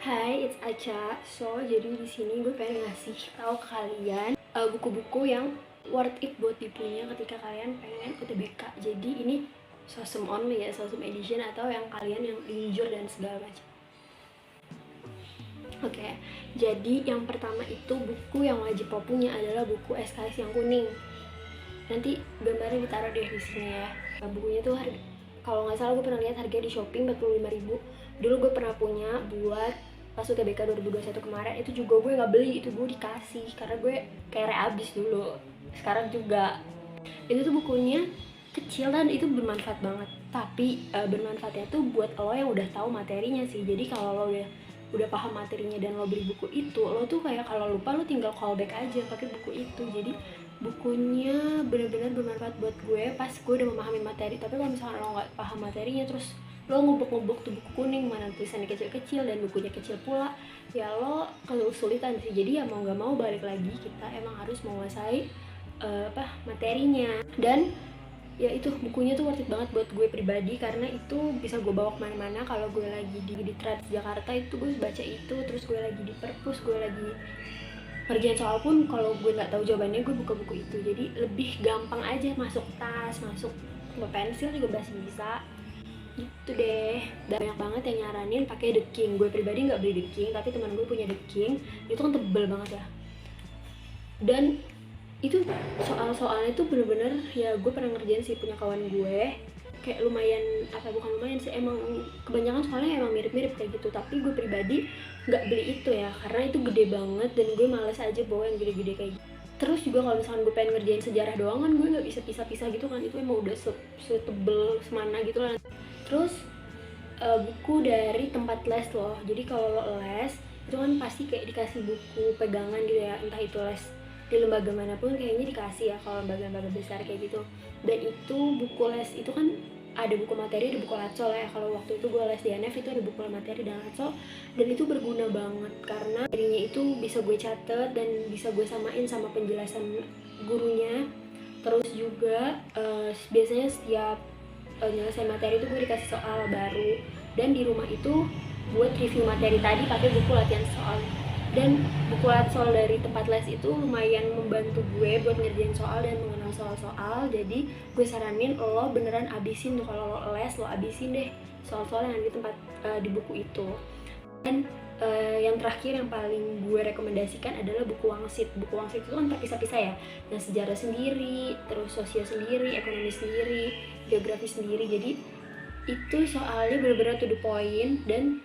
Hai, it's Aca. Jadi di sini gue pengen ngasih tahu ke kalian buku-buku yang worth it buat dipunya ketika kalian pengen UTBK. Jadi ini sosum only ya, sosum edition atau yang kalian yang linjur dan segala macam. Oke, jadi yang pertama itu buku yang wajib lo punya adalah buku SKS yang kuning. Nanti gambarnya ditaruh deh di sini ya. Bukunya tuh kalau nggak salah gue pernah lihat harganya di Shopee 45.000. Dulu gue pernah punya buat pas UTBK 2021 kemarin, itu juga gue nggak beli, itu gue dikasih karena gue kere abis dulu. Sekarang juga itu tuh bukunya kecil dan itu bermanfaat banget, tapi bermanfaatnya tuh buat lo yang udah tahu materinya sih. Jadi kalau lo udah paham materinya dan lo beli buku itu, lo tuh kayak kalau lupa lo tinggal callback aja pakai buku itu. Jadi bukunya benar-benar bermanfaat buat gue pas gue udah memahami materi. Tapi kalau misalnya lo nggak paham materinya terus lo ngubuk-ngubuk tuh buku kuning mana tulisannya kecil-kecil dan bukunya kecil pula, ya lo kesulitan sih. Jadi ya mau nggak mau balik lagi kita emang harus menguasai materinya. Dan ya itu bukunya tuh worth it banget buat gue pribadi karena itu bisa gue bawa kemana-mana. Kalau gue lagi di Transjakarta itu gue baca itu, terus gue lagi di perpus, gue lagi ngerjain soal pun kalau gue nggak tahu jawabannya gue buka buku itu. Jadi lebih gampang aja masuk tas, masuk pensil juga masih bisa gitu deh. Dan banyak banget yang nyaranin pakai The King. Gue pribadi nggak beli The King, tapi teman gue punya The King. Itu kan tebel banget ya, dan itu soal-soalnya tuh bener-bener ya gue pernah ngerjain sih punya kawan gue, kayak lumayan, bukan lumayan sih, emang kebanyakan soalnya emang mirip-mirip kayak gitu. Tapi gue pribadi nggak beli itu ya karena itu gede banget dan gue males aja bawa yang gede-gede kayak gitu. Terus juga kalau misalkan gue pengen ngerjain sejarah doang kan gue nggak bisa pisah-pisah gitu kan, itu emang udah setebel semana gitu lah. Terus buku dari tempat les loh. Jadi kalau lo les itu kan pasti kayak dikasih buku pegangan gitu ya, entah itu les di lembaga manapun kayaknya dikasih ya kalau lembaga-lembaga besar kayak gitu. Dan itu buku les itu kan ada buku materi, ada buku latsol ya. Kalau waktu itu gue les di NF itu ada buku materi dan latsol, dan itu berguna banget karena materinya itu bisa gue catet dan bisa gue samain sama penjelasan gurunya. Terus juga biasanya setiap nyelesain materi itu gue dikasih soal baru, dan di rumah itu buat review materi tadi pakai buku latihan soal. Dan buku latsol dari tempat les itu lumayan membantu gue buat ngerjain soal dan mengenal soal-soal. Jadi gue saranin lo beneran abisin tuh, kalau lo les lo abisin deh soal-soal yang ada di tempat di buku itu. Dan yang terakhir yang paling gue rekomendasikan adalah buku wangsit. Buku wangsit itu kan terpisah-pisah ya, yang sejarah sendiri, terus sosial sendiri, ekonomi sendiri, geografi sendiri. Jadi itu soalnya bener-bener to the point, dan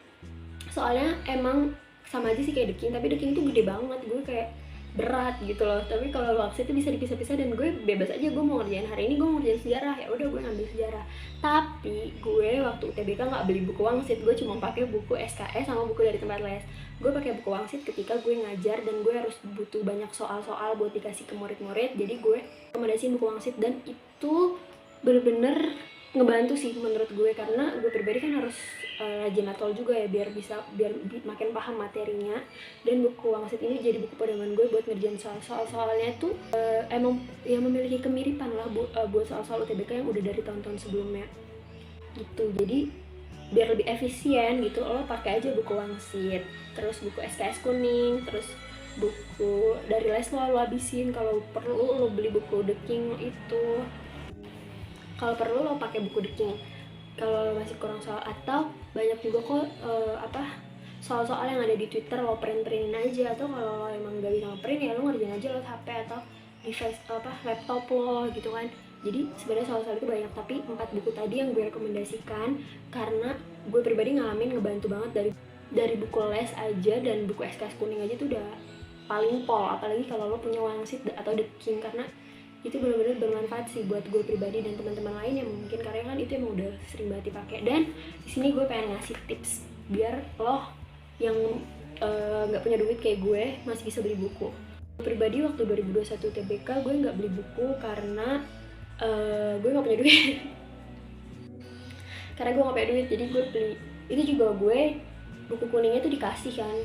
soalnya emang sama aja sih kayak The King, tapi The King tuh gede banget, gue kayak berat gitu loh. Tapi kalau wangsit itu bisa dipisah-pisah dan gue bebas aja, gue mau ngerjain hari ini gue mau ngerjain sejarah, ya udah gue ngambil sejarah. Tapi gue waktu UTBK nggak beli buku wangsit, gue cuma pakai buku SKS sama buku dari tempat les. Gue pakai buku wangsit ketika gue ngajar dan gue harus butuh banyak soal-soal buat dikasih ke murid-murid. Jadi gue rekomendasiin buku wangsit, dan itu bener-bener ngebantu sih menurut gue karena gue pribadi kan harus rajin atol juga ya biar makin paham materinya. Dan buku wangsit ini jadi buku pedoman gue buat ngerjain soalnya tuh emang yang memiliki kemiripan lah buat soal-soal UTBK yang udah dari tahun-tahun sebelumnya gitu. Jadi biar lebih efisien gitu lo pakai aja buku wangsit, terus buku SKS kuning, terus buku dari les lo habisin. Kalau perlu lo beli buku The King itu, kalau perlu lo pakai buku The King kalau masih kurang soal. Atau banyak juga kok soal-soal yang ada di Twitter lo printin aja, atau kalau lo emang gak bisa print ya lo ngerjain aja lo HP atau device laptop lo gitu kan. Jadi sebenarnya soal-soal itu banyak, tapi 4 buku tadi yang gue rekomendasikan karena gue pribadi ngalamin ngebantu banget. Dari buku les aja dan buku SKS kuning aja tuh udah paling pol, apalagi kalau lo punya wangsit atau The King, karena itu benar-benar bermanfaat sih buat gue pribadi dan teman-teman lain yang mungkin karya kan itu emang udah sering banget dipakai. Dan di sini gue pengen ngasih tips biar lo yang nggak punya duit kayak gue masih bisa beli buku. Gue pribadi waktu 2021 TBK gue nggak beli buku karena gue nggak punya duit. Karena gue nggak punya duit jadi gue beli itu juga. Gue buku kuningnya tuh dikasih kan,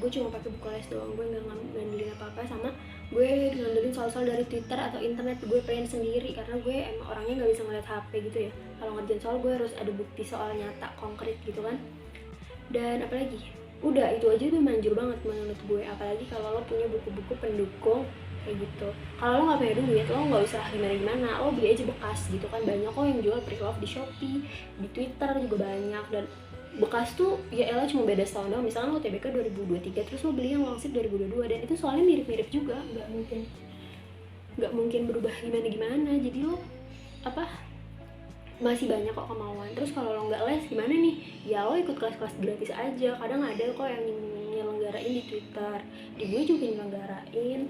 gue cuma pakai buku les doang, gue nggak ngandelin apa-apa. Sama gue ngandelin soal-soal dari Twitter atau internet, gue pengen sendiri karena gue emang orangnya nggak bisa ngeliat HP gitu ya. Kalau ngerjain soal gue harus ada bukti soal nyata konkret gitu kan. Dan apalagi Udah itu aja tuh manjur banget menurut gue, apalagi kalau lo punya buku-buku pendukung kayak gitu. Kalau lo nggak punya duit, lo nggak usah gimana-gimana, lo beli aja bekas gitu kan, banyak kok yang jual pre-love di Shopee, di Twitter juga banyak. Dan bekas tuh ya elah cuma beda setahun doang, misalnya lo UTBK 2023 terus lo beli yang Wangsit 2022, dan itu soalnya mirip-mirip juga, nggak mungkin berubah gimana-gimana. Jadi lo apa, masih banyak kok kemauan. Terus kalau lo nggak les gimana nih, ya lo ikut kelas-kelas gratis aja, kadang ada kok yang nyelenggarain di Twitter, di gue juga nyelenggarain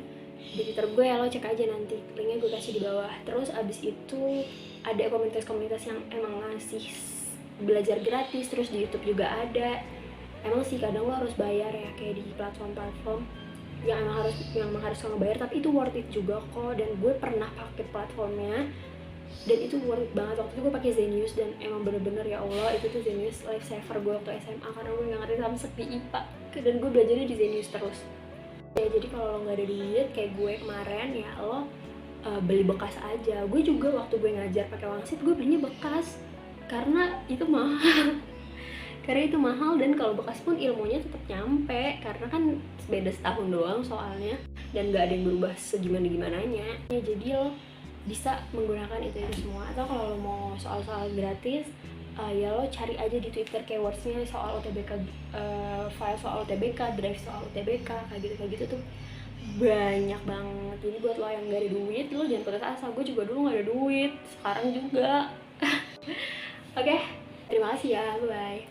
di Twitter gue, lo cek aja nanti, linknya gue kasih di bawah. Terus abis itu ada komunitas-komunitas yang emang ngasih belajar gratis, terus di YouTube juga ada. Emang sih kadang lo harus bayar ya, kayak di platform-platform yang emang harus lo bayar, tapi itu worth it juga kok. Dan gue pernah pakai platformnya dan itu worth it banget. Waktu itu gue pakai Zenius dan emang bener-bener ya Allah, itu tuh Zenius lifesaver gue waktu SMA, karena gue nggak ngerti samsek di IPA dan gue belajarnya di Zenius terus ya. Jadi kalau lo nggak ada duit kayak gue kemarin ya, lo beli bekas aja. Gue juga waktu gue ngajar pakai Wangsit, gue belinya bekas karena itu mahal karena itu mahal. Dan kalau bekas pun ilmunya tetap nyampe, karena kan beda setahun doang soalnya, dan nggak ada yang berubah segimana-gimananya ya. Jadi lo bisa menggunakan itu semua. Atau kalau lo mau soal-soal gratis, ya lo cari aja di Twitter keywordsnya soal UTBK, file soal UTBK, drive soal UTBK, kayak gitu tuh banyak banget. Jadi buat lo yang gak ada duit, lo jangan putus asa. Gue juga dulu gak ada duit, sekarang juga. Oke, terima kasih ya, bye.